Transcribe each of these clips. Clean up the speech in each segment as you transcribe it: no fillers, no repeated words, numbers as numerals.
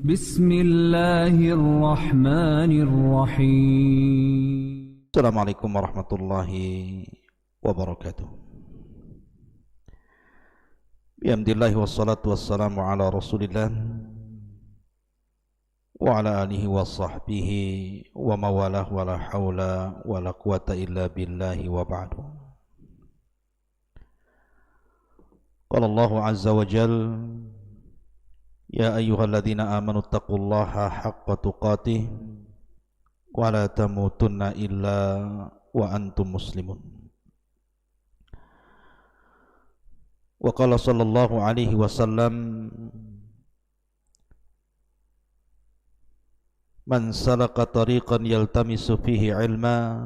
Bismillahirrahmanirrahim. Assalamualaikum warahmatullahi wabarakatuh. Bihamdillahi wassalatu wassalamu ala rasulillah wa ala alihi wa sahbihi wa mawalah wa la hawla wa la quwata illa billahi wa ba'du. Qala Allahu azza wa jal, ya ayyuhalladzina amanu taqullaha haqqa tuqatih wa la tamutunna illa wa antum muslimun. Wa qala sallallahu alaihi wasallam, man salaka tariqan yaltamisu fihi ilma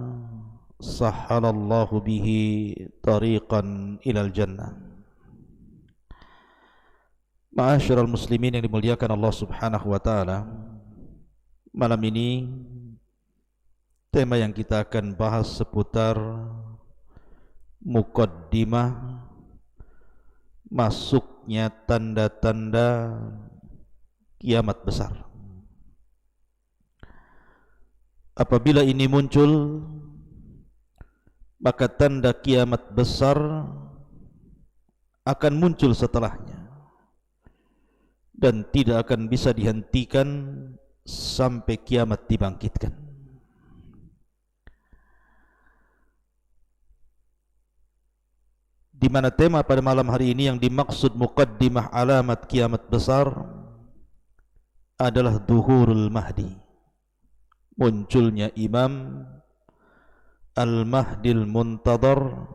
sahhalallahu bihi tariqan ilal jannah. Ma'asyiral muslimin yang dimuliakan Allah Subhanahu wa taala, malam ini tema yang kita akan bahas seputar muqaddimah masuknya tanda-tanda kiamat besar. Apabila ini muncul, maka tanda kiamat besar akan muncul setelahnya dan tidak akan bisa dihentikan sampai kiamat dibangkitkan. Di mana tema pada malam hari ini yang dimaksud muqaddimah alamat kiamat besar adalah Dhuhurul Mahdi, munculnya Imam Al-Mahdil Muntadhar,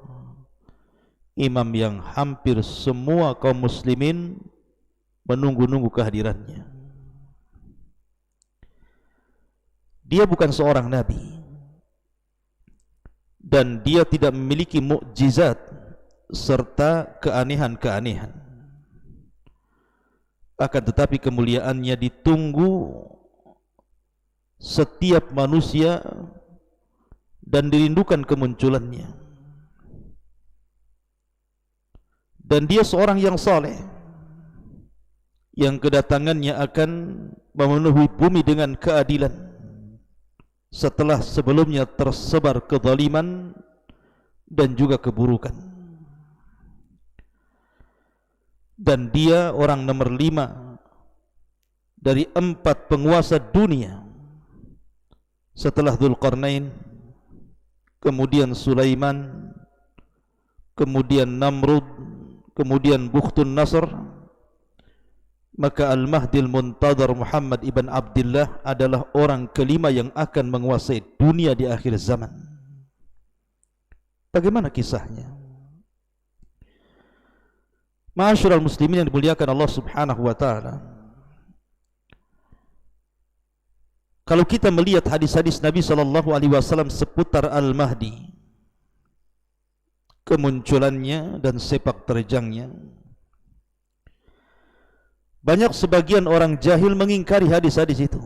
imam yang hampir semua kaum muslimin menunggu-nunggu kehadirannya. Dia bukan seorang nabi dan dia tidak memiliki mukjizat serta keanehan-keanehan, akan tetapi kemuliaannya ditunggu setiap manusia dan dirindukan kemunculannya. Dan dia seorang yang saleh, yang kedatangannya akan memenuhi bumi dengan keadilan setelah sebelumnya tersebar kezaliman dan juga keburukan. Dan dia orang nomor 5 dari 4 penguasa dunia setelah Dzulqarnain, kemudian Sulaiman, kemudian Namrud, kemudian Bukhtun Nasr. Maka Al-Mahdil Muntadhar Muhammad ibn Abdullah adalah orang kelima yang akan menguasai dunia di akhir zaman. Bagaimana kisahnya? Ma'asyiral muslimin yang dimuliakan Allah Subhanahu wa taala, kalau kita melihat hadis-hadis Nabi sallallahu alaihi wasallam seputar Al-Mahdi, kemunculannya dan sepak terjangnya, banyak sebagian orang jahil mengingkari hadis-hadis itu.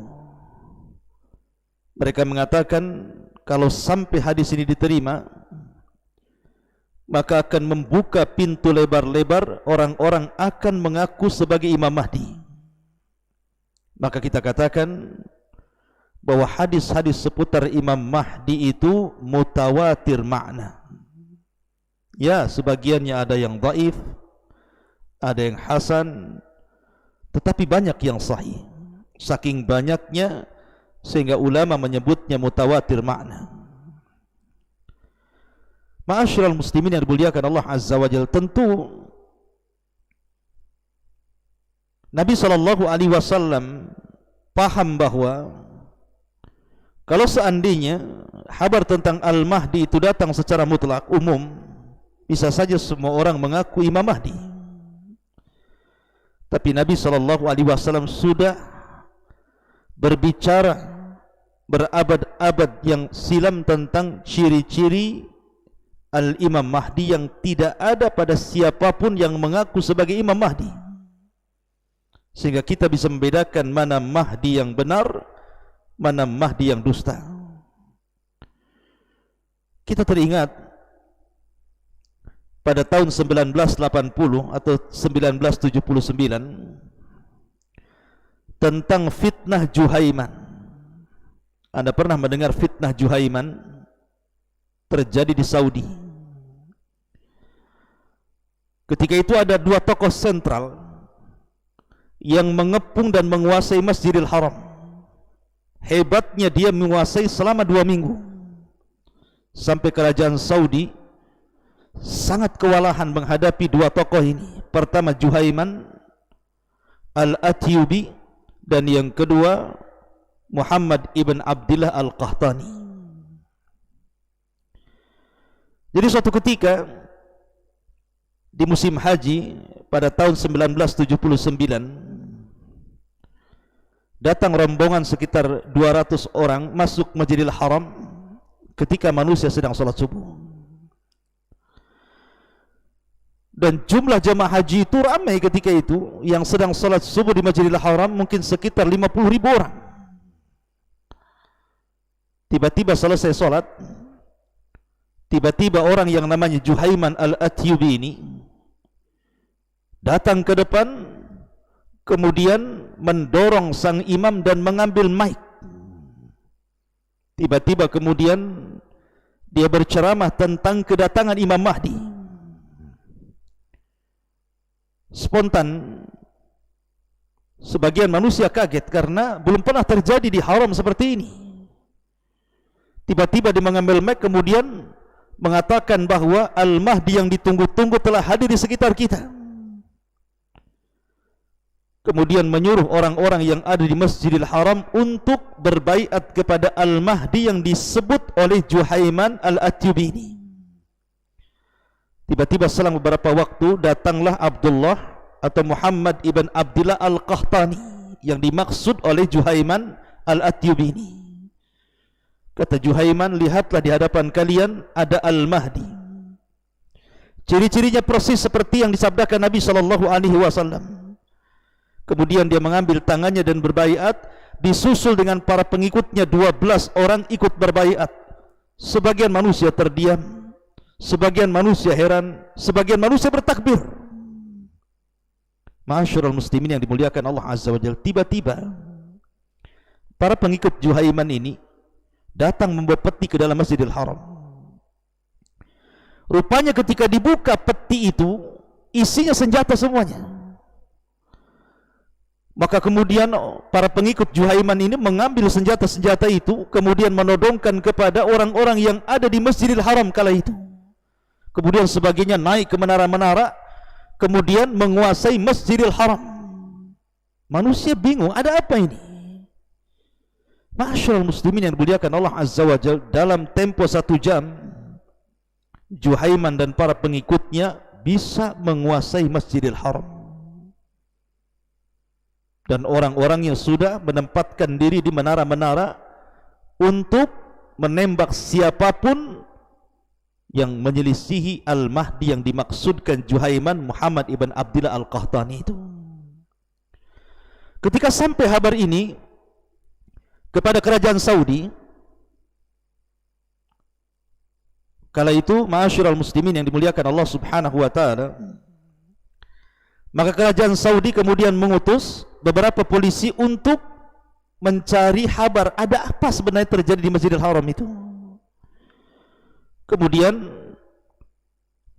Mereka mengatakan kalau sampai hadis ini diterima, maka akan membuka pintu lebar-lebar, orang-orang akan mengaku sebagai Imam Mahdi. Maka kita katakan bahwa hadis-hadis seputar Imam Mahdi itu mutawatir makna. Ya, sebagiannya ada yang dhaif, ada yang hasan, tetapi banyak yang sahih. Saking banyaknya sehingga ulama menyebutnya mutawatir makna. Ma'asyiral muslimin yang dimuliakan Allah Azza wa Jalla, tentu Nabi sallallahu alaihi wasallam paham bahwa kalau seandainya kabar tentang Al-Mahdi itu datang secara mutlak umum, bisa saja semua orang mengaku Imam Mahdi. Tapi Nabi sallallahu alaihi wasallam sudah berbicara berabad-abad yang silam tentang ciri-ciri Al-Imam Mahdi yang tidak ada pada siapapun yang mengaku sebagai Imam Mahdi, sehingga kita bisa membedakan mana Mahdi yang benar, mana Mahdi yang dusta. Kita teringat pada tahun 1980 atau 1979 tentang fitnah Juhaiman. Anda pernah mendengar fitnah Juhaiman? Terjadi di Saudi. Ketika itu ada dua tokoh sentral yang mengepung dan menguasai Masjidil Haram. Hebatnya dia menguasai selama 2 minggu, sampai kerajaan Saudi sangat kewalahan menghadapi dua tokoh ini. Pertama Juhaiman Al-Atyubi, dan yang kedua Muhammad ibn Abdillah Al-Qahtani. Jadi suatu ketika di musim haji pada tahun 1979, datang rombongan sekitar 200 orang masuk Masjidil Haram ketika manusia sedang salat subuh. Dan jumlah jamaah haji itu ramai ketika itu. Yang sedang salat subuh di Masjidil Haram mungkin sekitar 50.000 orang. Tiba-tiba selesai salat, tiba-tiba orang yang namanya Juhaiman Al-Atyubi ini datang ke depan, kemudian mendorong sang imam dan mengambil mic. Tiba-tiba kemudian dia berceramah tentang kedatangan Imam Mahdi. Spontan sebagian manusia kaget karena belum pernah terjadi di haram seperti ini. Tiba-tiba dia mengambil mic kemudian mengatakan bahwa Al-Mahdi yang ditunggu-tunggu telah hadir di sekitar kita. Kemudian menyuruh orang-orang yang ada di Masjidil Haram untuk berbaiat kepada Al-Mahdi yang disebut oleh Juhaiman Al-Atyubi ini. Tiba-tiba selang beberapa waktu datanglah Abdullah atau Muhammad ibn Abdillah Al-Qahtani yang dimaksud oleh Juhaiman Al-Atyubi ini. Kata Juhaiman, lihatlah di hadapan kalian ada Al-Mahdi. Ciri-cirinya persis seperti yang disabdakan Nabi SAW. Kemudian dia mengambil tangannya dan berbaiat, disusul dengan para pengikutnya 12 orang ikut berbaiat. Sebagian manusia terdiam, sebagian manusia heran, sebagian manusia bertakbir. Ma'asyiral muslimin yang dimuliakan Allah Azza wa Jalla, tiba-tiba para pengikut Juhaiman ini datang membawa peti ke dalam Masjidil Haram. Rupanya ketika dibuka peti itu isinya senjata semuanya. Maka kemudian para pengikut Juhaiman ini mengambil senjata-senjata itu, kemudian menodongkan kepada orang-orang yang ada di Masjidil Haram kala itu. Kemudian sebagiannya naik ke menara-menara, kemudian menguasai Masjidil Haram. Manusia bingung, ada apa ini? Ma'asyiral muslimin yang dimuliakan Allah Azza wa Jalla, dalam tempo 1 jam Juhaiman dan para pengikutnya bisa menguasai Masjidil Haram. Dan orang-orang yang sudah menempatkan diri di menara-menara untuk menembak siapapun yang menyelisihi Al-Mahdi yang dimaksudkan Juhaiman Muhammad ibn Abdillah Al-Qahtani itu. Ketika sampai kabar ini kepada kerajaan Saudi, kala itu ma'asyiral muslimin yang dimuliakan Allah Subhanahu wa taala, maka kerajaan Saudi kemudian mengutus beberapa polisi untuk mencari kabar ada apa sebenarnya terjadi di Masjidil Haram itu. Kemudian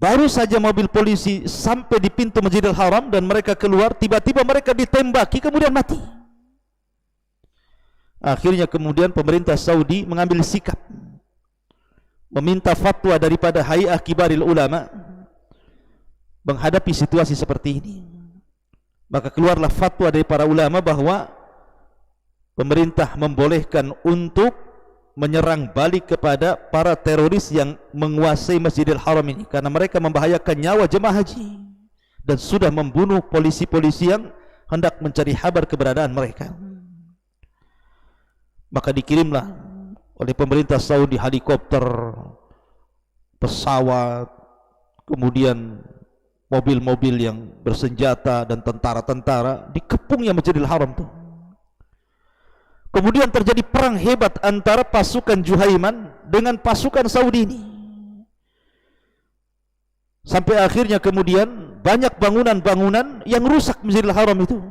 baru saja mobil polisi sampai di pintu Masjidil Haram dan mereka keluar, tiba-tiba mereka ditembaki kemudian mati. Akhirnya kemudian pemerintah Saudi mengambil sikap, meminta fatwa daripada Hay'ah Kibaril Ulama menghadapi situasi seperti ini. Maka keluarlah fatwa dari para ulama bahwa pemerintah membolehkan untuk menyerang balik kepada para teroris yang menguasai Masjidil Haram ini, karena mereka membahayakan nyawa jemaah haji dan sudah membunuh polisi-polisi yang hendak mencari kabar keberadaan mereka. Maka dikirimlah oleh pemerintah Saudi helikopter, pesawat, kemudian mobil-mobil yang bersenjata dan tentara-tentara, dikepungnya Masjidil Haram itu. Kemudian terjadi perang hebat antara pasukan Juhaiman dengan pasukan Saudi ini, sampai akhirnya kemudian banyak bangunan-bangunan yang rusak Masjidil Haram itu.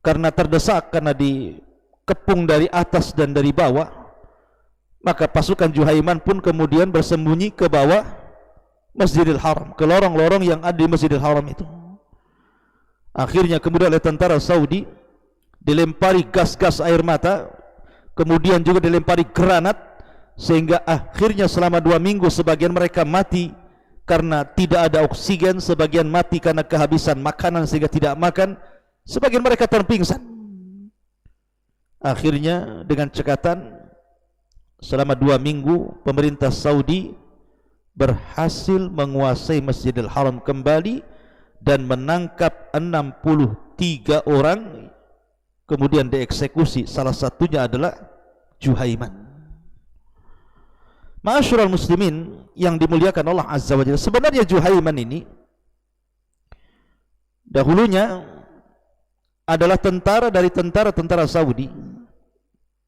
karena terdesak, karena dikepung dari atas dan dari bawah, maka pasukan Juhaiman pun kemudian bersembunyi ke bawah Masjidil Haram, ke lorong-lorong yang ada di Masjidil Haram itu. Akhirnya kemudian oleh tentara Saudi dilempari gas-gas air mata, kemudian juga dilempari granat, sehingga akhirnya selama 2 minggu sebagian mereka mati karena tidak ada oksigen, sebagian mati karena kehabisan makanan sehingga tidak makan, sebagian mereka terpingsan. Akhirnya dengan cekatan selama 2 minggu pemerintah Saudi berhasil menguasai Masjidil Haram kembali dan menangkap 63 orang, kemudian dieksekusi. Salah satunya adalah Juhaiman. Ma'asyiral muslimin yang dimuliakan Allah Azza wa Jalla, sebenarnya Juhaiman ini dahulunya adalah tentara dari tentara Saudi,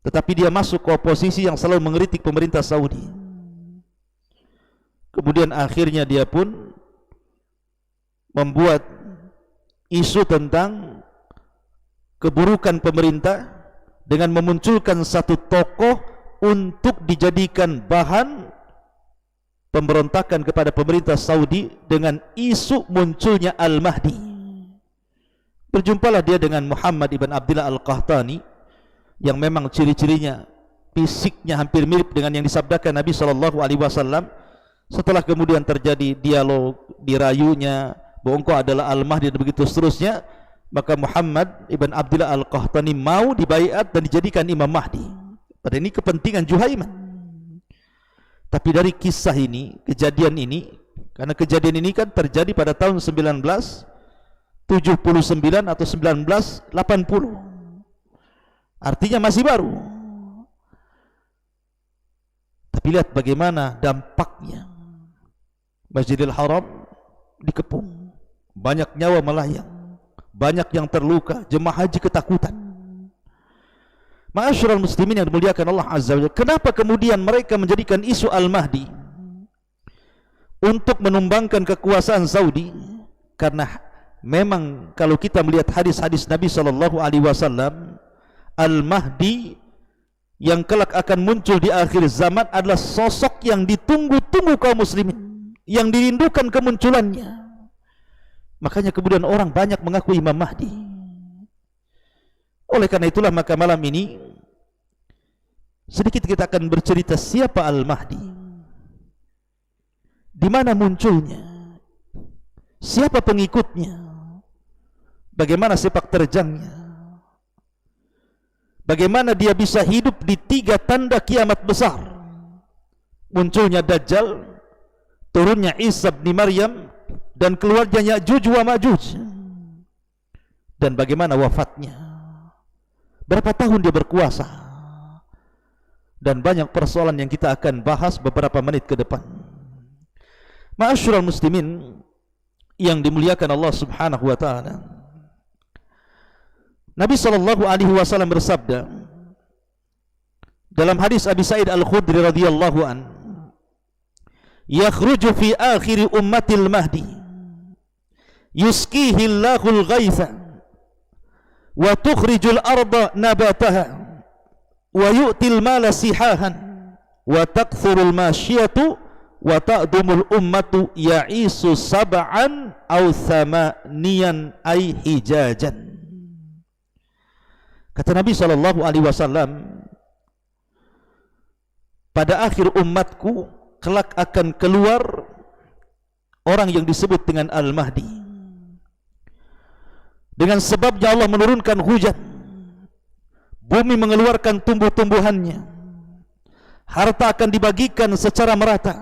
tetapi dia masuk ke oposisi yang selalu mengkritik pemerintah Saudi. Kemudian akhirnya dia pun membuat isu tentang keburukan pemerintah dengan memunculkan satu tokoh untuk dijadikan bahan pemberontakan kepada pemerintah Saudi dengan isu munculnya Al-Mahdi. Berjumpalah dia dengan Muhammad ibn Abdullah Al-Qahtani yang memang ciri-cirinya fisiknya hampir mirip dengan yang disabdakan Nabi SAW. Setelah kemudian terjadi dialog, dirayunya bahwa engkau adalah Al-Mahdi dan begitu seterusnya, maka Muhammad ibn Abdullah Al-Qahtani mau dibaiat dan dijadikan Imam Mahdi. Pada ini kepentingan Juhaiman. Tapi dari kisah ini, kejadian ini, karena kejadian ini kan terjadi pada tahun 1979 atau 1980, artinya masih baru. Tapi lihat bagaimana dampaknya. Masjidil Haram dikepung, banyak nyawa melayang, banyak yang terluka, jemaah haji ketakutan. Ma'asyiral muslimin yang dimuliakan Allah Azza wa Jalla, kenapa kemudian mereka menjadikan isu Al-Mahdi untuk menumbangkan kekuasaan Saudi? Karena memang kalau kita melihat hadis-hadis Nabi SAW, Al-Mahdi yang kelak akan muncul di akhir zaman adalah sosok yang ditunggu-tunggu kaum muslimin, yang dirindukan kemunculannya. Makanya kemudian orang banyak mengaku Imam Mahdi. Oleh karena itulah maka malam ini sedikit kita akan bercerita siapa Al-Mahdi, di mana munculnya, siapa pengikutnya, bagaimana sepak terjangnya, bagaimana dia bisa hidup di 3 tanda kiamat besar: munculnya Dajjal, turunnya Isa bin Maryam, dan keluarnya Ya'juj wa Ma'juj, dan bagaimana wafatnya, berapa tahun dia berkuasa, dan banyak persoalan yang kita akan bahas beberapa menit ke depan. Ma'asyiral muslimin yang dimuliakan Allah Subhanahu wa taala, Nabi SAW bersabda dalam hadis Abi Sa'id Al-Khudri radhiyallahu an, yakhruju fi akhir ummatil mahdi yusqihi Allahul ghaitha wa tukhrijul arda nabataha wa yu'til mala sihahan wa takthurul masyiyatu wa ta'dumul ummatu ya'isu sab'an aw thamaniyan ay hijajan. Kata Nabi SAW, pada akhir umatku kelak akan keluar orang yang disebut dengan Al-Mahdi. Dengan sebabnya Allah menurunkan hujan, bumi mengeluarkan tumbuh-tumbuhannya, harta akan dibagikan secara merata,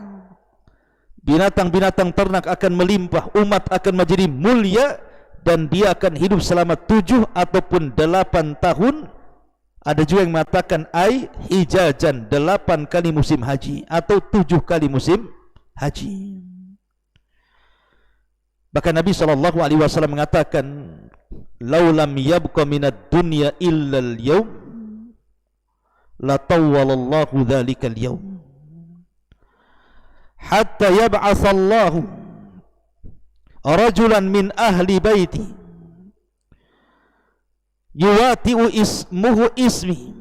binatang-binatang ternak akan melimpah, umat akan menjadi mulia, dan dia akan hidup selama 7 ataupun 8 tahun. Ada juga yang mengatakan ai hijajan, 8 kali musim haji atau 7 kali musim haji. Bahkan Nabi SAW mengatakan, laulam yabqa minad dunya illa al-yawm la tawwalallahu dhalika al-yawm hatta yab'athallahu rajulan min ahli baiti yuwati'u ismuhu ismi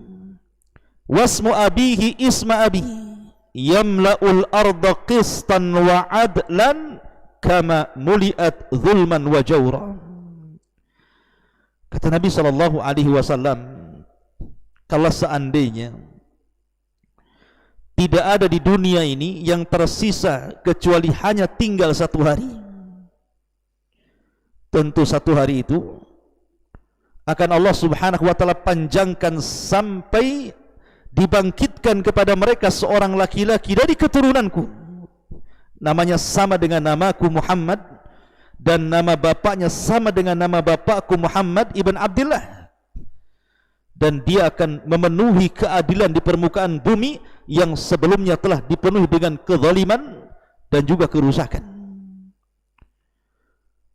wasmu abihi isma abi yamla'ul arda qistan wa adlan kama muliat zulman wa jawra. Kata Nabi SAW, kalau seandainya tidak ada di dunia ini yang tersisa kecuali hanya tinggal satu hari, tentu satu hari itu akan Allah Subhanahu wa ta'ala panjangkan sampai dibangkitkan kepada mereka seorang laki-laki dari keturunanku, namanya sama dengan namaku Muhammad, dan nama bapaknya sama dengan nama bapakku Muhammad ibn Abdullah, dan dia akan memenuhi keadilan di permukaan bumi yang sebelumnya telah dipenuhi dengan kezaliman dan juga kerusakan.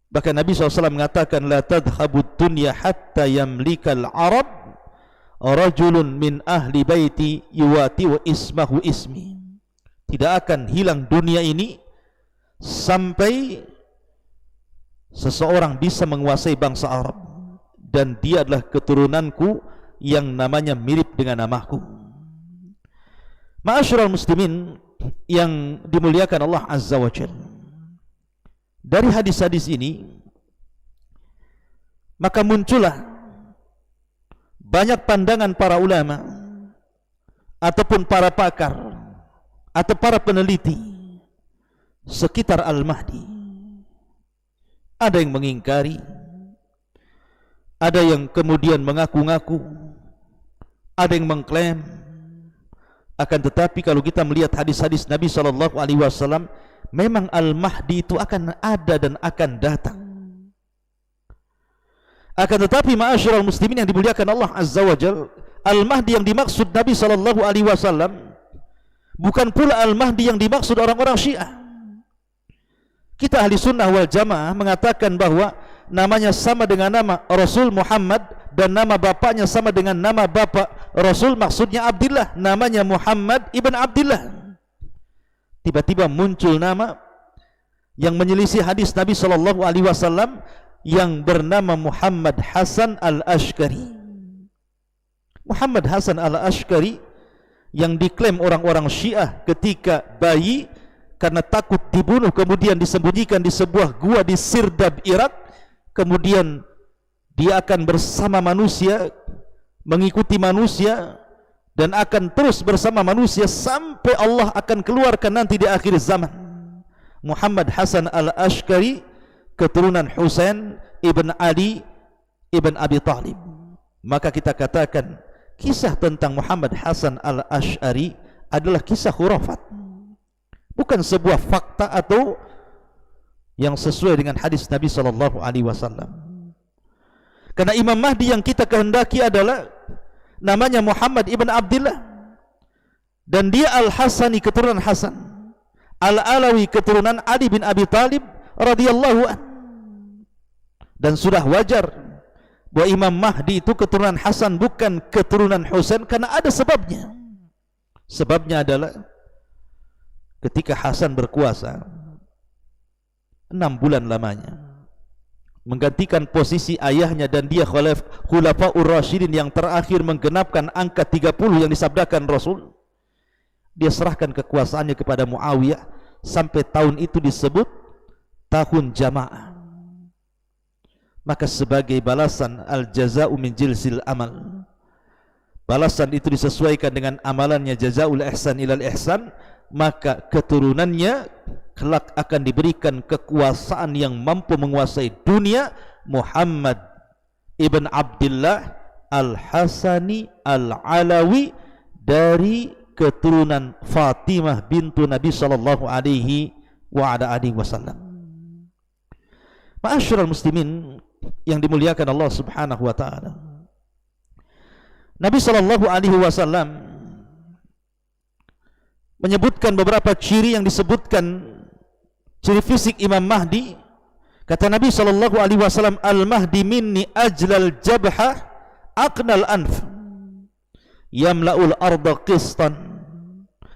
Bahkan Nabi SAW mengatakan, la tadhabud dunya hatta yamlikal arab rajulun min ahli baiti yuwati wa ismahu ismi. Tidak akan hilang dunia ini sampai seseorang bisa menguasai bangsa Arab dan dia adalah keturunanku yang namanya mirip dengan namaku. Ma'asyiral muslimin yang dimuliakan Allah Azza wa Jalla, dari hadis-hadis ini maka muncullah banyak pandangan para ulama ataupun para pakar atau para peneliti sekitar Al-Mahdi. Ada yang mengingkari, ada yang kemudian mengaku-ngaku, ada yang mengklaim. Akan tetapi kalau kita melihat hadis-hadis Nabi SAW, memang Al-Mahdi itu akan ada dan akan datang. Akan tetapi ma'asyiral muslimin yang dimuliakan Allah Azza wa Jalla, Al-Mahdi yang dimaksud Nabi SAW bukan pula Al-Mahdi yang dimaksud orang-orang Syiah. Kita ahli sunnah wal jamaah mengatakan bahwa namanya sama dengan nama Rasul Muhammad dan nama bapaknya sama dengan nama bapak Rasul, maksudnya Abdullah, namanya Muhammad ibn Abdullah. Tiba-tiba muncul nama yang menyelisih hadis Nabi SAW yang bernama Muhammad Hasan al-Ashkari. Muhammad Hasan al-Ashkari yang diklaim orang-orang Syiah ketika bayi karena takut dibunuh kemudian disembunyikan di sebuah gua di Sirdab, Irak. Kemudian dia akan bersama manusia, mengikuti manusia, dan akan terus bersama manusia sampai Allah akan keluarkan nanti di akhir zaman. Muhammad Hasan al-Ashkari, keturunan Husain ibn Ali ibn Abi Talib. Maka kita katakan kisah tentang Muhammad Hasan al-Ash'ari adalah kisah khurafat, bukan sebuah fakta atau yang sesuai dengan hadis Nabi SAW. Karena Imam Mahdi yang kita kehendaki adalah namanya Muhammad ibn Abdullah, dan dia Al-Hasani, keturunan Hasan, Al-Alawi, keturunan Ali bin Abi Talib radhiyallahu an. Dan sudah wajar bahwa Imam Mahdi itu keturunan Hasan, bukan keturunan Husain, karena ada sebabnya. Sebabnya adalah ketika Hasan berkuasa 6 bulan lamanya, menggantikan posisi ayahnya, dan dia Khulafaur Rasyidin yang terakhir menggenapkan angka 30 yang disabdakan Rasul. Dia serahkan kekuasaannya kepada Muawiyah sampai tahun itu disebut tahun jamaah. Maka sebagai balasan, al-jaza'u min jinsil amal, balasan itu disesuaikan dengan amalannya, jazaul ihsan ilal ihsan, maka keturunannya kelak akan diberikan kekuasaan yang mampu menguasai dunia. Muhammad ibn Abdullah Al-Hasani Al-Alawi dari keturunan Fatimah bintu Nabi sallallahu alaihi wasallam. Ma'asyiral muslimin yang dimuliakan Allah Subhanahu wa taala, Nabi sallallahu alaihi wasallam menyebutkan beberapa ciri yang disebutkan ciri fisik Imam Mahdi. Kata Nabi SAW, Al-Mahdi minni ajlal jabha aqnal anf yamla'ul arda qistan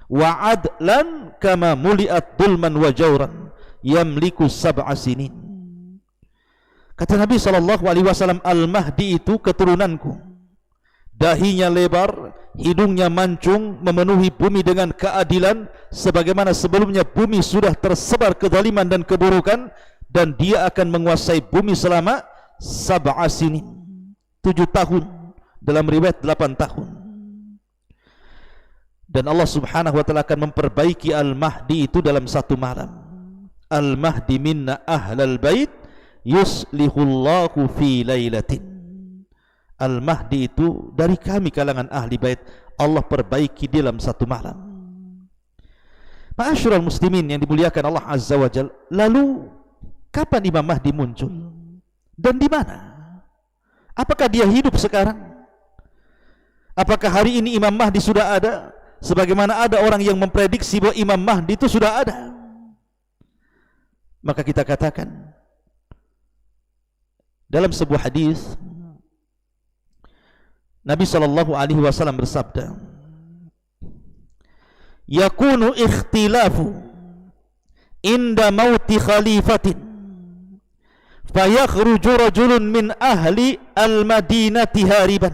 wa adlan kama muliat dulman wa jawran yamliku sab'a sinin. Kata Nabi SAW, Al-Mahdi itu keturunanku, dahinya lebar, hidungnya mancung, memenuhi bumi dengan keadilan, sebagaimana sebelumnya bumi sudah tersebar kezaliman dan keburukan, dan dia akan menguasai bumi selama 7 sinin, 7 tahun, dalam riwayat 8 tahun. Dan Allah Subhanahu wa taala akan memperbaiki Al-Mahdi itu dalam 1 malam. Al-Mahdi minna ahlal bait yuslihullahu fi lailatin. Al-Mahdi itu dari kami kalangan ahli bait, Allah perbaiki dalam 1 malam. Ma'asyiral muslimin yang dimuliakan Allah Azza wa Jalla, lalu kapan Imam Mahdi muncul dan di mana? Apakah dia hidup sekarang? Apakah hari ini Imam Mahdi sudah ada, sebagaimana ada orang yang memprediksi bahwa Imam Mahdi itu sudah ada? Maka kita katakan dalam sebuah hadis Nabi SAW bersabda, yakunu ikhtilafu inda mauti khalifatin fayakhruju rajulun min ahli al-madinati hariban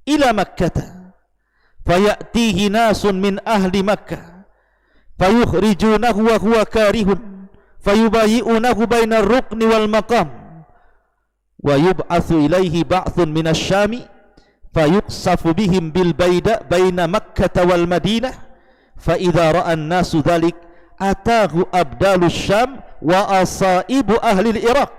ila makkah fayatihi nasun min ahli makkah fayukhrijunahu wa huwa karihun fayubayi'unahu bainar rukni wal maqam wa yub'atsu ilaihi ba'thun minas syami fayuqsafu bihim bil baida baina makkah wal madinah fa idza ra'a an-nasu dhalik atahu abdalus syam wa asaibu ahli al-iraq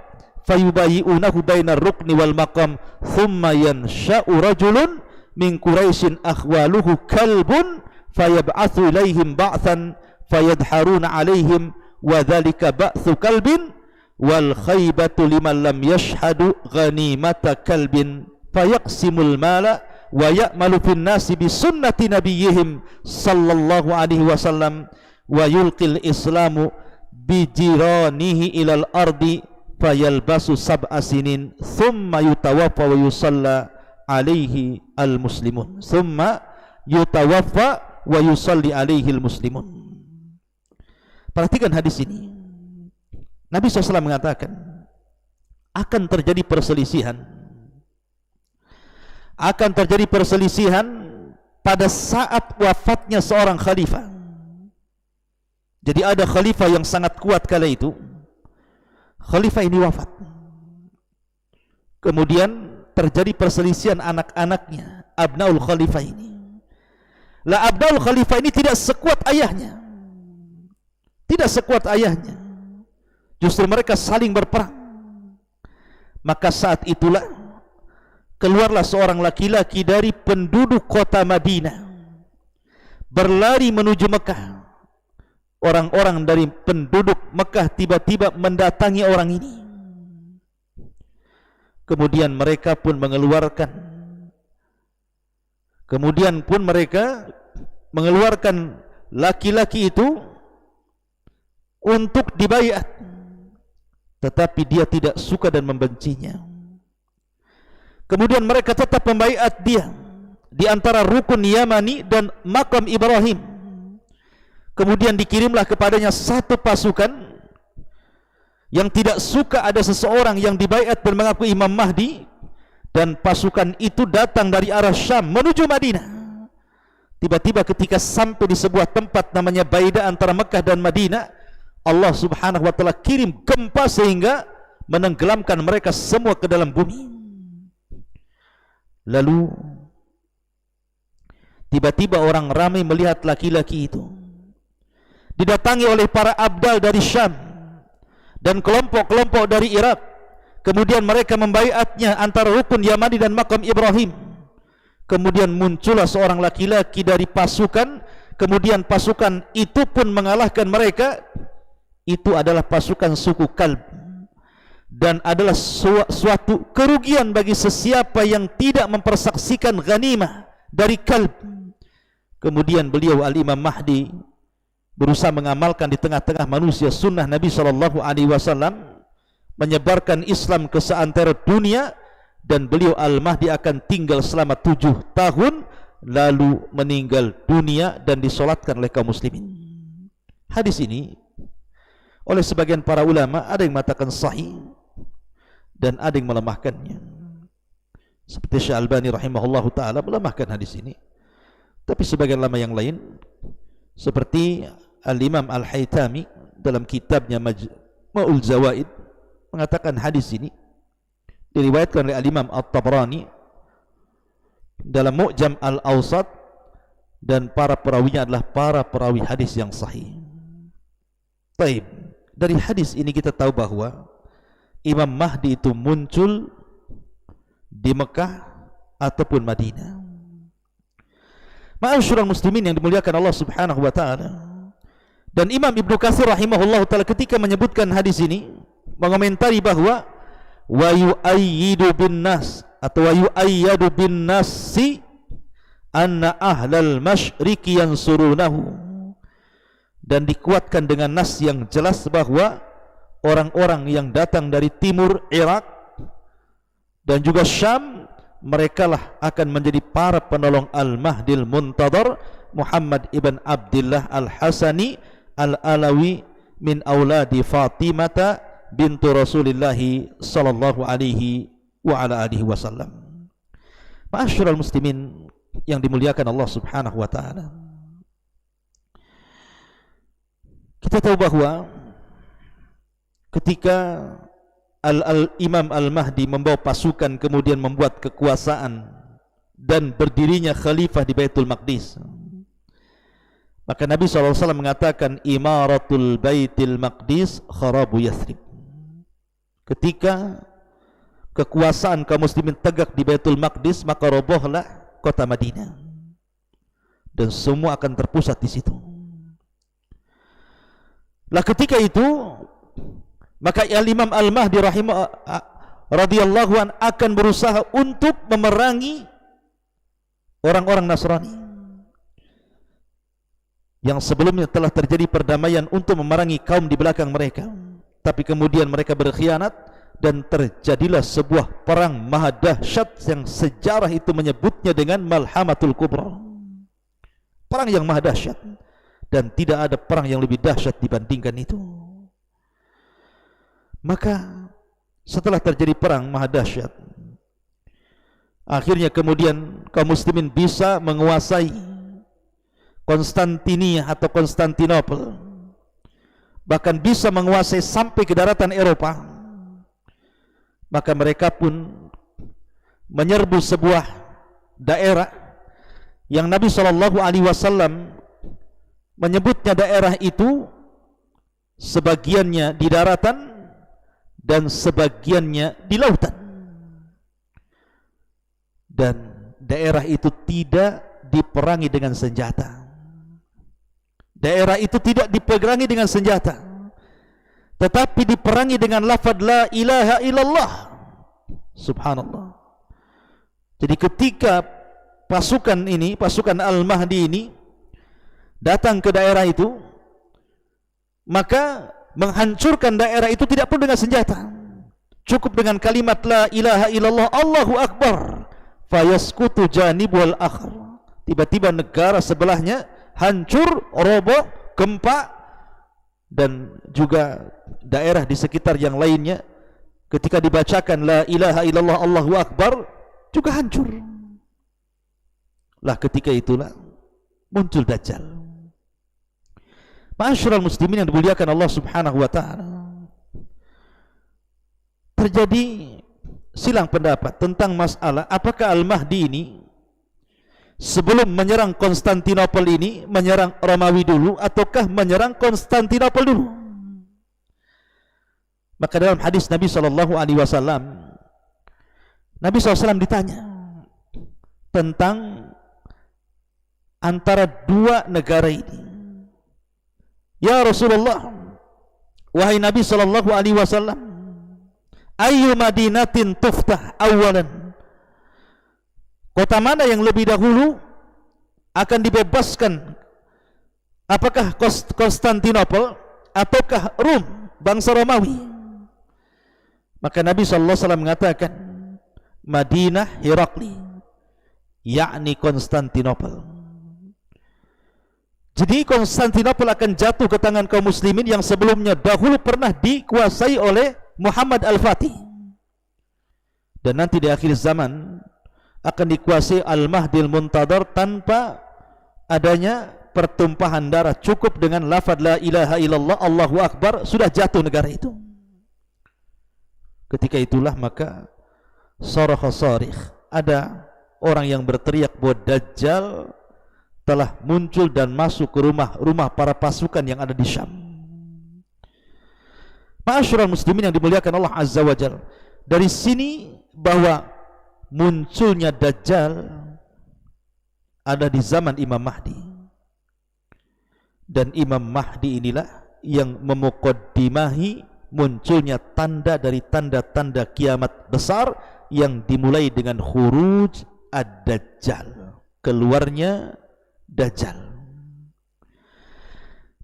fayubayi'unahu bainar rukni wal maqam thumma yansha'u rajulun min quraisyin akhwaluhu kalbun fayab'atsu ilaihim ba'than fayadharuna alaihim wa dhalika ba'tsu kalbin wal khaybatu liman lam yashhadu ghanimata kalbin fayaqsimul mala wa ya'malu fin nasi bi sunnati nabiyyihim sallallahu alaihi wasallam wa yulqil islamu bi jiranihi ilal ardi fayalbasu 7 sinin thumma yutawaffa wa yusalla alaihi al muslimun thumma yutawaffa wa yusalli alaihi al muslimun. Perhatikan hadis ini. Nabi SAW mengatakan akan terjadi perselisihan, pada saat wafatnya seorang khalifah. Jadi ada khalifah yang sangat kuat kala itu, khalifah ini wafat, kemudian terjadi perselisihan anak-anaknya, abnaul khalifah ini. Lah abnaul khalifah ini tidak sekuat ayahnya, justru mereka saling berperang. Maka saat itulah keluarlah seorang laki-laki dari penduduk kota Madinah, berlari menuju Mekah. Orang-orang dari penduduk Mekah tiba-tiba mendatangi orang ini. Kemudian mereka pun mengeluarkan laki-laki itu untuk dibaiat, tetapi dia tidak suka dan membencinya. Kemudian mereka tetap membaiat dia di antara rukun Yamani dan makam Ibrahim. Kemudian dikirimlah kepadanya 1 pasukan yang tidak suka ada seseorang yang dibaiat dan mengaku Imam Mahdi, dan pasukan itu datang dari arah Syam menuju Madinah. Tiba-tiba ketika sampai di sebuah tempat namanya Baida antara Mekah dan Madinah, Allah Subhanahu wa taala kirim gempa sehingga menenggelamkan mereka semua ke dalam bumi. Lalu tiba-tiba orang ramai melihat laki-laki itu didatangi oleh para abdal dari Syam dan kelompok-kelompok dari Irak. Kemudian mereka membaiatnya antara rukun Yamani dan makam Ibrahim. Kemudian muncullah seorang laki-laki dari pasukan, kemudian pasukan itu pun mengalahkan mereka. Itu adalah pasukan suku Kalb, dan adalah suatu kerugian bagi sesiapa yang tidak mempersaksikan ghanimah dari Kalb. Kemudian beliau Al-Imam Mahdi berusaha mengamalkan di tengah-tengah manusia sunnah Nabi SAW, menyebarkan Islam ke seantero dunia, dan beliau Al-Mahdi akan tinggal selama 7 tahun lalu meninggal dunia dan disolatkan oleh kaum muslimin. Hadis ini oleh sebagian para ulama ada yang mengatakan sahih, dan ada yang melemahkannya. Seperti Syekh Albani rahimahullahu taala melemahkan hadis ini. Tapi sebagian ulama yang lain seperti Al-Imam Al-Haytami dalam kitabnya Majma'ul Zawaid mengatakan hadis ini diriwayatkan oleh Al-Imam At-Tabrani dalam Mu'jam Al-Awsat dan para perawinya adalah para perawi hadis yang sahih. Taib, dari hadis ini kita tahu bahwa Imam Mahdi itu muncul di Mekah ataupun Madinah. Ma'asyiral muslimin yang dimuliakan Allah Subhanahu wa taala. Dan Imam Ibnu Katsir rahimahullahu taala ketika menyebutkan hadis ini mengomentari bahwa wa yu'ayyidu bin nas atau wa yu'ayyadu bin nasi anna ahlal masyriqi yansurunahu, dan dikuatkan dengan nas yang jelas bahwa orang-orang yang datang dari timur Irak dan juga Syam, merekalah akan menjadi para penolong Al-Mahdil Muntadhar Muhammad ibn Abdullah Al-Hasani Al-Alawi min auladi Fatimata bintu Rasulillah sallallahu alaihi wa ala alihi wasallam. Ma'asyiral muslimin yang dimuliakan Allah Subhanahu wa taala. Kita tahu bahwa ketika Imam Al-Mahdi membawa pasukan kemudian membuat kekuasaan dan berdirinya khalifah di Baitul Maqdis, maka Nabi SAW mengatakan imaratul Baitul Maqdis kharabu Yathrib. Ketika kekuasaan kaum muslimin tegak di Baitul Maqdis, maka robohlah kota Madinah dan semua akan terpusat di situ. Lah ketika itu maka Imam Al-Mahdi radhiyallahu an akan berusaha untuk memerangi orang-orang Nasrani yang sebelumnya telah terjadi perdamaian untuk memerangi kaum di belakang mereka, tapi kemudian mereka berkhianat dan terjadilah sebuah perang maha dahsyat yang sejarah itu menyebutnya dengan Malhamatul Kubra, perang yang maha dahsyat, dan tidak ada perang yang lebih dahsyat dibandingkan itu. Maka setelah terjadi perang maha dahsyat, akhirnya kemudian kaum muslimin bisa menguasai Konstantinia atau Konstantinopel, bahkan bisa menguasai sampai ke daratan Eropa. Maka mereka pun menyerbu sebuah daerah yang Nabi SAW menyebutnya daerah itu sebagiannya di daratan dan sebagiannya di lautan, dan daerah itu tidak diperangi dengan senjata. Daerah itu tidak diperangi dengan senjata, tetapi diperangi dengan lafaz la ilaha illallah. Subhanallah. Jadi ketika pasukan ini, pasukan Al-Mahdi ini datang ke daerah itu, maka menghancurkan daerah itu tidak perlu dengan senjata, cukup dengan kalimat la ilaha illallah Allahu Akbar, fayaskutu janibul akhar. Tiba-tiba negara sebelahnya hancur, roboh, gempa, dan juga daerah di sekitar yang lainnya ketika dibacakan la ilaha illallah Allahu Akbar juga hancur. Lah ketika itulah muncul Dajjal. Ma'asyiral muslimin yang dimuliakan Allah Subhanahu wa taala, terjadi silang pendapat tentang masalah apakah Al-Mahdi ini sebelum menyerang Konstantinopel ini menyerang Romawi dulu ataukah menyerang Konstantinopel dulu. Maka dalam hadis Nabi SAW, Nabi SAW ditanya tentang antara dua negara ini. Ya Rasulullah, wahai Nabi SAW, ayyu madinatin tuftah awalan, kota mana yang lebih dahulu akan dibebaskan, apakah Konstantinopel ataukah Rum, bangsa Romawi? Maka Nabi SAW mengatakan Madinah Herakli, yakni Konstantinopel. Jadi Konstantinopel akan jatuh ke tangan kaum muslimin yang sebelumnya dahulu pernah dikuasai oleh Muhammad Al-Fatih. Dan nanti di akhir zaman akan dikuasai Al-Mahdil Muntadhar tanpa adanya pertumpahan darah, cukup dengan lafaz la ilaha illallah Allahu Akbar sudah jatuh negara itu. Ketika itulah maka sarakha sarikh, ada orang yang berteriak bahwa Dajjal telah muncul dan masuk ke rumah-rumah para pasukan yang ada di Syam. Ma'asyiral muslimin yang dimuliakan Allah Azza wa Jalla, dari sini bahwa munculnya Dajjal ada di zaman Imam Mahdi, dan Imam Mahdi inilah yang memuqaddimahi munculnya tanda dari tanda-tanda kiamat besar yang dimulai dengan khuruj ad-Dajjal, keluarnya Dajjal.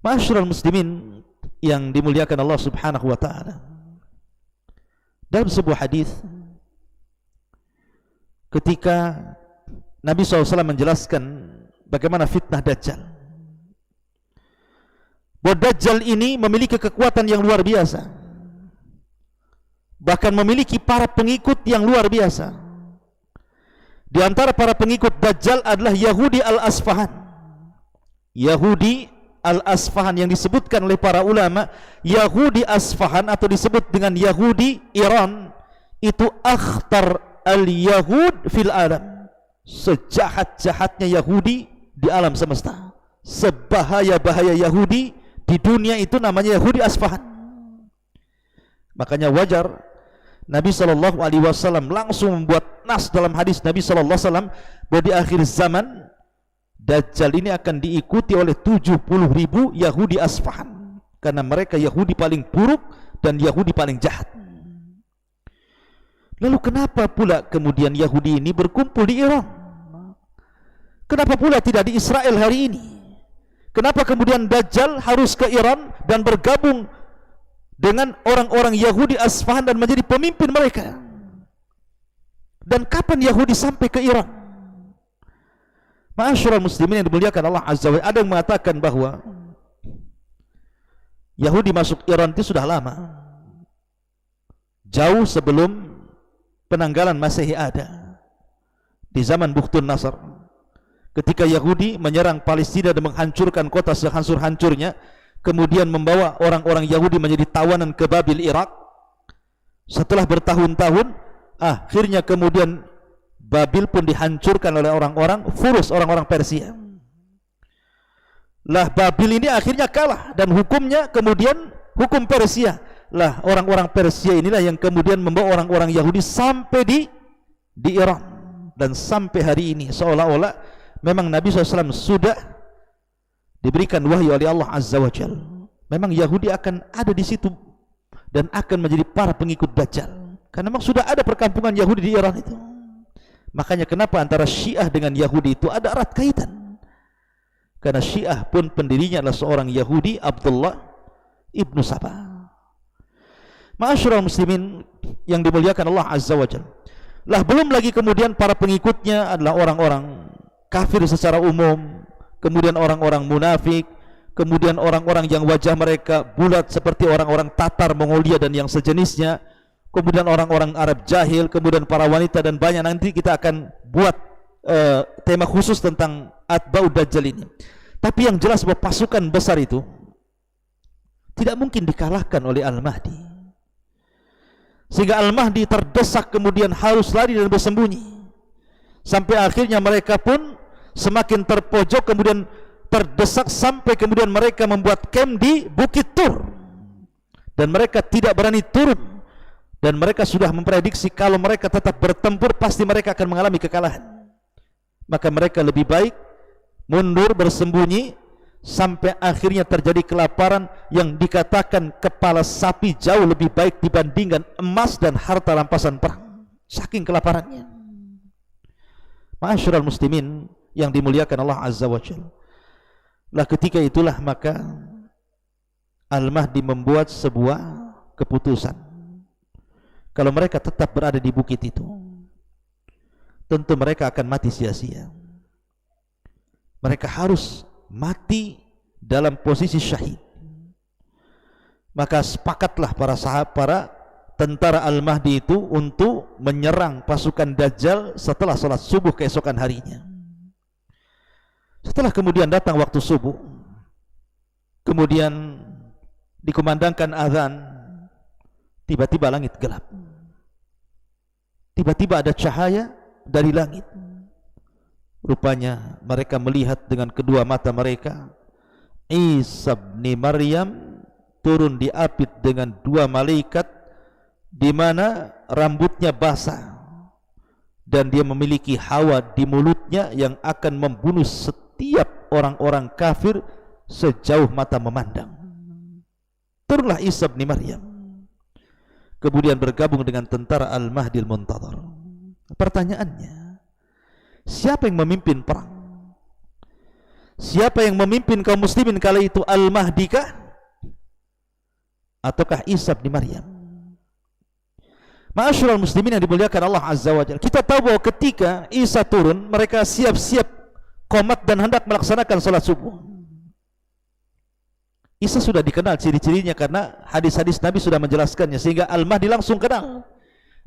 Ma'asyiral muslimin yang dimuliakan Allah Subhanahu wa taala, dalam sebuah hadis ketika Nabi SAW menjelaskan bagaimana fitnah Dajjal, bahwa Dajjal ini memiliki kekuatan yang luar biasa, bahkan memiliki para pengikut yang luar biasa. Di antara para pengikut Dajjal adalah Yahudi Al-Asfahan. Yahudi Al-Asfahan yang disebutkan oleh para ulama, Yahudi Asfahan atau disebut dengan Yahudi Iran, itu akhtar al-Yahud fil alam, sejahat-jahatnya Yahudi di alam semesta, sebahaya-bahaya Yahudi di dunia itu namanya Yahudi Asfahan. Makanya wajar Nabi SAW langsung membuat nas dalam hadis Nabi SAW bahwa di akhir zaman Dajjal ini akan diikuti oleh 70.000 Yahudi Asfahan, karena mereka Yahudi paling buruk dan Yahudi paling jahat. Lalu kenapa pula kemudian Yahudi ini berkumpul di Iran? Kenapa pula tidak di Israel hari ini? Kenapa kemudian Dajjal harus ke Iran dan bergabung dengan orang-orang Yahudi Asfahan dan menjadi pemimpin mereka? Dan kapan Yahudi sampai ke Iran? Ma'asyiral muslimin yang dimuliakan Allah Azza wa Jalla, ada yang mengatakan bahwa Yahudi masuk Iran itu sudah lama, jauh sebelum penanggalan Masehi ada, di zaman Bukhtun Nasr, ketika Yahudi menyerang Palestina dan menghancurkan kota sehancur-hancurnya, kemudian membawa orang-orang Yahudi menjadi tawanan ke Babil, Irak. Setelah bertahun-tahun, akhirnya kemudian Babil pun dihancurkan oleh orang-orang Furus, orang-orang Persia. Lah Babil ini akhirnya kalah dan hukumnya kemudian hukum Persia. Lah orang-orang Persia inilah yang kemudian membawa orang-orang Yahudi sampai di Iran, dan sampai hari ini seolah-olah memang Nabi SAW sudah diberikan wahyu oleh Allah Azza wa Jalla, memang Yahudi akan ada di situ dan akan menjadi para pengikut Dajjal, karena memang sudah ada perkampungan Yahudi di Iran itu. Makanya kenapa antara Syiah dengan Yahudi itu ada erat kaitan, karena Syiah pun pendirinya adalah seorang Yahudi, Abdullah ibnu Sabah. Ma'asyiral muslimin yang dimuliakan Allah Azza wa Jalla, lah belum lagi kemudian para pengikutnya adalah orang-orang kafir secara umum, kemudian orang-orang munafik, kemudian orang-orang yang wajah mereka bulat seperti orang-orang Tatar, Mongolia dan yang sejenisnya, kemudian orang-orang Arab jahil, kemudian para wanita, dan banyak. Nanti kita akan buat tema khusus tentang Atba'ud Dajjal ini. Tapi yang jelas bahwa pasukan besar itu tidak mungkin dikalahkan oleh Al-Mahdi, sehingga Al-Mahdi terdesak kemudian harus lari dan bersembunyi, sampai akhirnya mereka pun semakin terpojok, kemudian terdesak sampai kemudian mereka membuat camp di Bukit Tur, dan mereka tidak berani turun. Dan mereka sudah memprediksi kalau mereka tetap bertempur pasti mereka akan mengalami kekalahan. Maka mereka lebih baik mundur bersembunyi sampai akhirnya terjadi kelaparan yang dikatakan kepala sapi jauh lebih baik dibandingkan emas dan harta rampasan perang, saking kelaparannya. Ma'asyiral muslimin yang dimuliakan Allah Azza wa Jalla, lah ketika itulah maka Al-Mahdi membuat sebuah keputusan. Kalau mereka tetap berada di bukit itu, tentu mereka akan mati sia-sia. Mereka harus mati dalam posisi syahid. Maka sepakatlah para tentara Al-Mahdi itu untuk menyerang pasukan Dajjal setelah sholat subuh keesokan harinya. Setelah kemudian datang waktu subuh, kemudian dikumandangkan azan, tiba-tiba langit gelap. Tiba-tiba ada cahaya dari langit. Rupanya mereka melihat dengan kedua mata mereka Isa bin Maryam turun diapit dengan dua malaikat, di mana rambutnya basah dan dia memiliki hawa di mulutnya yang akan membunuh setiap orang-orang kafir sejauh mata memandang. Turunlah Isa bin Maryam, kemudian bergabung dengan tentara Al-Mahdi Al-Muntadhar. Pertanyaannya, siapa yang memimpin perang? Siapa yang memimpin kaum muslimin kala itu? Al-Mahdi kah? Ataukah Isa bin Maryam? Ma'asyiral muslimin yang dimuliakan Allah Azza wa Jalla, kita tahu bahwa ketika Isa turun, mereka siap-siap qomat dan hendak melaksanakan salat subuh. Isa sudah dikenal ciri-cirinya karena hadis-hadis Nabi sudah menjelaskannya, sehingga Al-Mahdi langsung kenal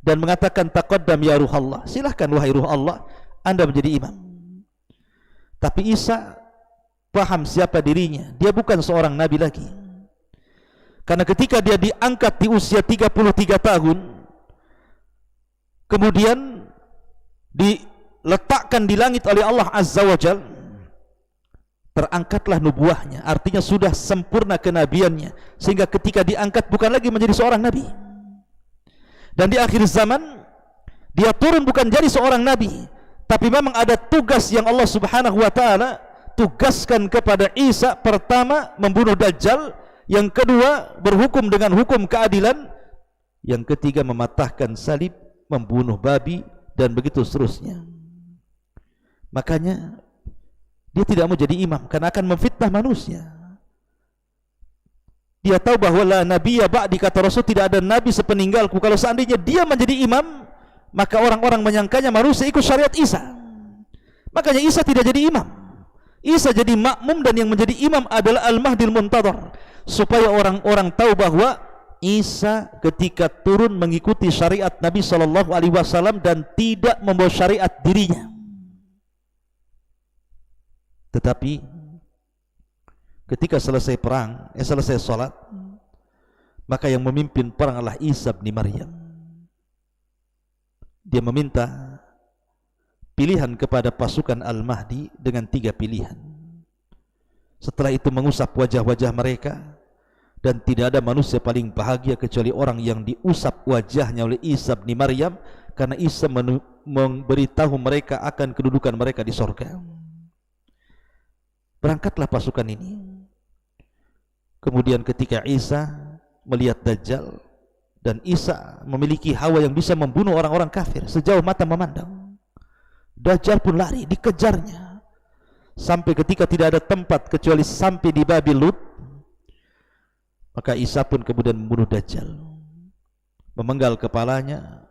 dan mengatakan, taqaddam ya ruh Allah, silahkan wahai ruh Allah, Anda menjadi imam. Tapi Isa paham siapa dirinya, dia bukan seorang nabi lagi. Karena ketika dia diangkat di usia 33 tahun, kemudian diletakkan di langit oleh Allah Azza wa Jalla, terangkatlah nubuahnya, artinya sudah sempurna kenabiannya, sehingga ketika diangkat bukan lagi menjadi seorang nabi. Dan di akhir zaman dia turun bukan jadi seorang nabi, tapi memang ada tugas yang Allah Subhanahu wa taala tugaskan kepada Isa. Pertama, membunuh Dajjal, yang kedua, berhukum dengan hukum keadilan, yang ketiga, mematahkan salib, membunuh babi, dan begitu seterusnya. Makanya dia tidak mau jadi imam karena akan memfitnah manusia. Dia tahu bahwa la nabiyya ba'di, kata Rasul, tidak ada nabi sepeninggalku. Kalau seandainya dia menjadi imam, maka orang-orang menyangkanya manusia ikut syariat Isa. Makanya Isa tidak jadi imam. Isa jadi makmum, dan yang menjadi imam adalah Al-Mahdi Al-Muntadhar, supaya orang-orang tahu bahwa Isa ketika turun mengikuti syariat Nabi SAW dan tidak membawa syariat dirinya. Tetapi ketika selesai perang, selesai sholat, maka yang memimpin perang adalah Isa bin Maryam. Dia meminta pilihan kepada pasukan Al-Mahdi dengan 3 pilihan. Setelah itu mengusap wajah-wajah mereka, dan tidak ada manusia paling bahagia kecuali orang yang diusap wajahnya oleh Isa bin Maryam, karena Isa memberitahu mereka akan kedudukan mereka di sorga. Berangkatlah pasukan ini. Kemudian ketika Isa melihat Dajjal, dan Isa memiliki hawa yang bisa membunuh orang-orang kafir sejauh mata memandang, Dajjal pun lari, dikejarnya sampai ketika tidak ada tempat kecuali sampai di Babil Lut. Maka Isa pun kemudian membunuh Dajjal, memenggal kepalanya.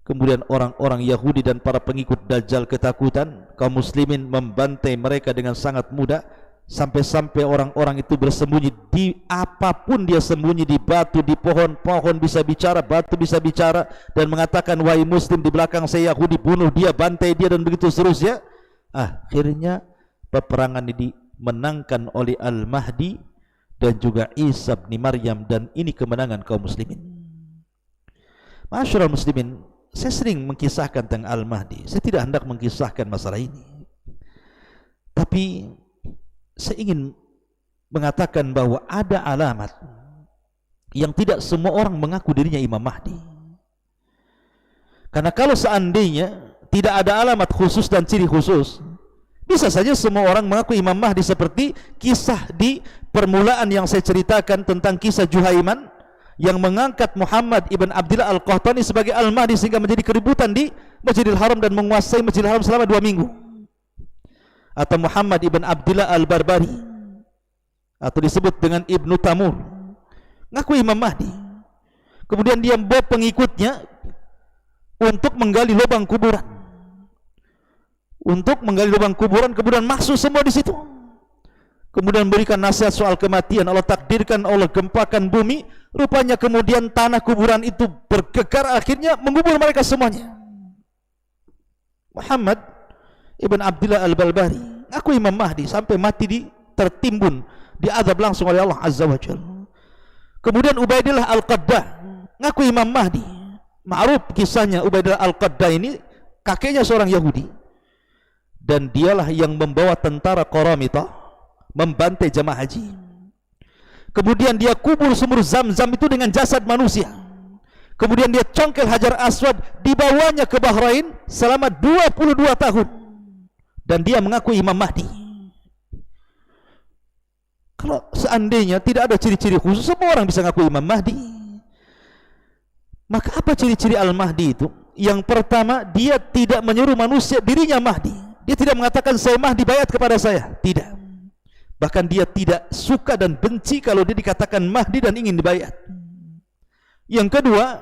Kemudian orang-orang Yahudi dan para pengikut Dajjal ketakutan, kaum muslimin membantai mereka dengan sangat mudah, sampai-sampai orang-orang itu bersembunyi di apapun. Dia sembunyi di batu, di pohon, pohon bisa bicara, batu bisa bicara, dan mengatakan, wahai muslim, di belakang saya Yahudi, bunuh dia, bantai dia, dan begitu seterusnya. Akhirnya peperangan ini dimenangkan oleh Al-Mahdi dan juga Isa bin Maryam, dan ini kemenangan kaum muslimin. Ma'asyiral muslimin, saya sering mengkisahkan tentang Al-Mahdi. Saya tidak hendak mengkisahkan masalah ini, tapi saya ingin mengatakan bahwa ada alamat yang tidak semua orang mengaku dirinya Imam Mahdi. Karena kalau seandainya tidak ada alamat khusus dan ciri khusus, bisa saja semua orang mengaku Imam Mahdi, seperti kisah di permulaan yang saya ceritakan tentang kisah Juhaiman yang mengangkat Muhammad ibn Abdillah Al-Qahtani sebagai Al-Mahdi, sehingga menjadi keributan di Masjidil Haram dan menguasai Masjidil Haram selama 2 minggu. Atau Muhammad ibn Abdillah Al-Barbari, atau disebut dengan Ibnu Tamur, ngaku Imam Mahdi. Kemudian dia membawa pengikutnya untuk menggali lubang kuburan, kemudian masuk semua di situ. Kemudian memberikan nasihat soal kematian. Allah takdirkan, Allah gempakan bumi, Rupanya kemudian tanah kuburan itu bergegar, akhirnya mengubur mereka semuanya. Muhammad ibn Abdullah al-Balbari, aku Imam Mahdi, sampai mati tertimbun, diazab langsung oleh Allah Azza wa Jalla. Kemudian Ubaidillah al-Qaddah, ngaku Imam Mahdi. Ma'ruf kisahnya, Ubaidillah al-Qaddah ini kakeknya seorang Yahudi, dan dialah yang membawa tentara Qaramitah membantai jamaah haji. Kemudian dia kubur sumur Zam-Zam itu dengan jasad manusia. Kemudian dia congkel Hajar Aswad, dibawanya ke Bahrain selama 22 tahun. Dan dia mengaku Imam Mahdi. Kalau seandainya tidak ada ciri-ciri khusus, semua orang bisa mengaku Imam Mahdi. Maka apa ciri-ciri Al-Mahdi itu? Yang pertama, dia tidak menyuruh manusia dirinya Mahdi. Dia tidak mengatakan saya Mahdi, bayat kepada saya. Tidak. Bahkan dia tidak suka dan benci kalau dia dikatakan Mahdi dan ingin dibayat. Yang kedua,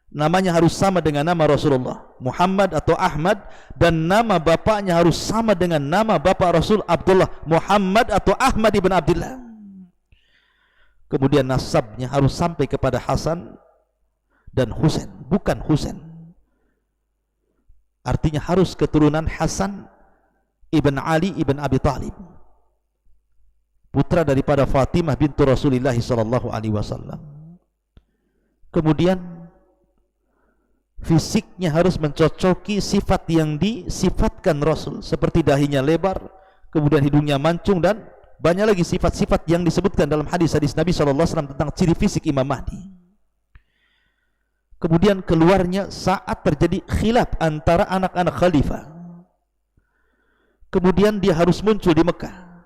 namanya harus sama dengan nama Rasulullah, Muhammad atau Ahmad, dan nama bapaknya harus sama dengan nama bapak Rasul, Abdullah, Muhammad atau Ahmad ibn Abdullah. Kemudian nasabnya harus sampai kepada Hasan dan Husain, bukan Husain. Artinya harus keturunan Hasan ibn Ali ibn Abi Talib, putra daripada Fatimah bintu Rasulullah sallallahu alaihi wasallam. Kemudian fisiknya harus mencocoki sifat yang disifatkan Rasul, seperti dahinya lebar, kemudian hidungnya mancung, dan banyak lagi sifat-sifat yang disebutkan dalam hadis-hadis Nabi sallallahu alaihi wasallam tentang ciri fisik Imam Mahdi. Kemudian keluarnya saat terjadi khilaf antara anak-anak khalifah. Kemudian dia harus muncul di Mekah,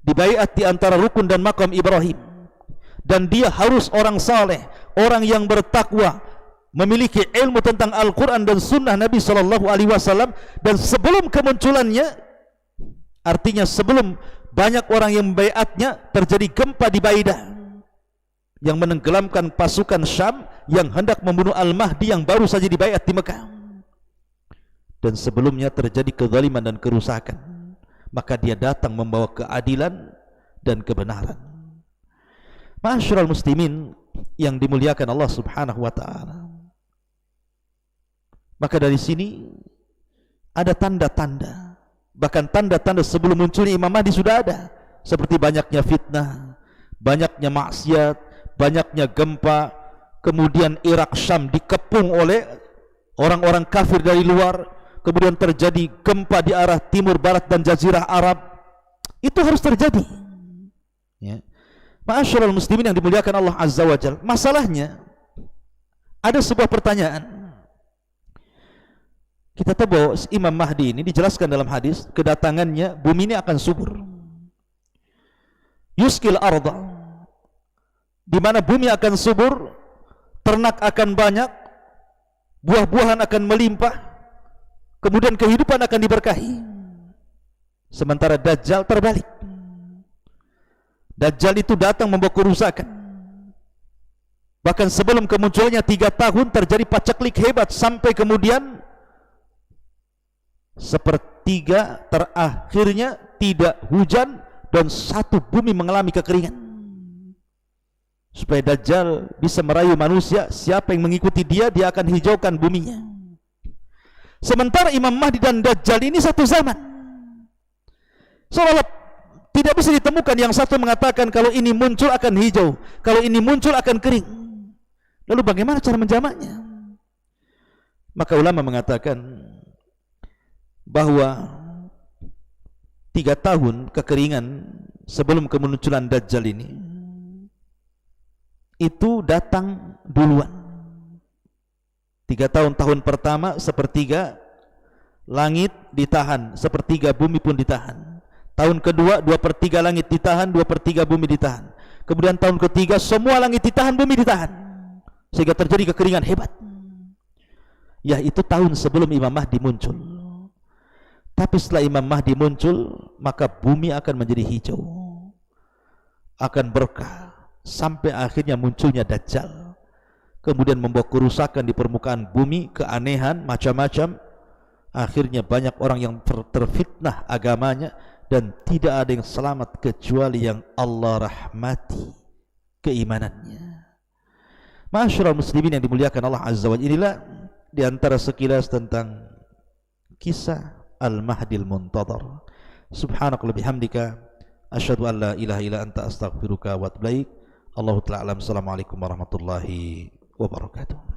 dibaiat di antara rukun dan makam Ibrahim, dan dia harus orang saleh, orang yang bertakwa, memiliki ilmu tentang Al-Quran dan Sunnah Nabi Sallallahu Alaihi Wasallam. Dan sebelum kemunculannya, artinya sebelum banyak orang yang membaiatnya, terjadi gempa di Baidah yang menenggelamkan pasukan Syam yang hendak membunuh Al-Mahdi yang baru saja dibaiat di Mekah. Dan sebelumnya terjadi kezaliman dan kerusakan, maka dia datang membawa keadilan dan kebenaran. Ma'asyiral muslimin yang dimuliakan Allah Subhanahu wa taala. Maka dari sini ada tanda-tanda, bahkan tanda-tanda sebelum munculnya Imam Mahdi sudah ada, seperti banyaknya fitnah, banyaknya maksiat, banyaknya gempa, kemudian Irak Syam dikepung oleh orang-orang kafir dari luar, kemudian terjadi gempa di arah timur, barat, dan jazirah Arab. Itu harus terjadi, ya. Ma'asyiral muslimin yang dimuliakan Allah Azza wa Jalla. Masalahnya ada sebuah pertanyaan. Kita tahu bahwa Imam Mahdi ini dijelaskan dalam hadis, kedatangannya bumi ini akan subur, yuskil arda, di mana bumi akan subur, ternak akan banyak, buah-buahan akan melimpah, kemudian kehidupan akan diberkahi. Sementara Dajjal terbalik. Dajjal itu datang membawa kerusakan. Bahkan sebelum kemunculannya 3 tahun terjadi paceklik hebat, sampai kemudian sepertiga terakhirnya tidak hujan dan satu bumi mengalami kekeringan. Supaya Dajjal bisa merayu manusia, siapa yang mengikuti dia, dia akan hijaukan buminya. Sementara Imam Mahdi dan Dajjal ini satu zaman. Seolah-olah tidak bisa ditemukan yang satu mengatakan kalau ini muncul akan hijau, kalau ini muncul akan kering. Lalu bagaimana cara menjamaknya? Maka ulama mengatakan bahwa 3 tahun kekeringan sebelum kemunculan Dajjal ini itu datang duluan. 3 tahun pertama sepertiga langit ditahan, sepertiga bumi pun ditahan. Tahun kedua 2/3 langit ditahan, 2/3 bumi ditahan. Kemudian tahun ketiga semua langit ditahan, bumi ditahan, sehingga terjadi kekeringan hebat. Ya, itu tahun sebelum Imam Mahdi muncul. Tapi setelah Imam Mahdi muncul, maka bumi akan menjadi hijau, akan berkah, sampai akhirnya munculnya Dajjal, kemudian membawa kerusakan di permukaan bumi, keanehan macam-macam. Akhirnya banyak orang yang terfitnah agamanya, dan tidak ada yang selamat kecuali yang Allah rahmati keimanannya. Ma'asyiral muslimin yang dimuliakan Allah Azza wa Jalla, inilah di antara sekilas tentang kisah Al-Mahdil Muntadhar. Subhanakallahumma bihamdika asyhadu an la ilaha illa anta astaghfiruka wa atubu ilaik. Allahu ta'ala alam. Assalamualaikum warahmatullahi wabarakatuh.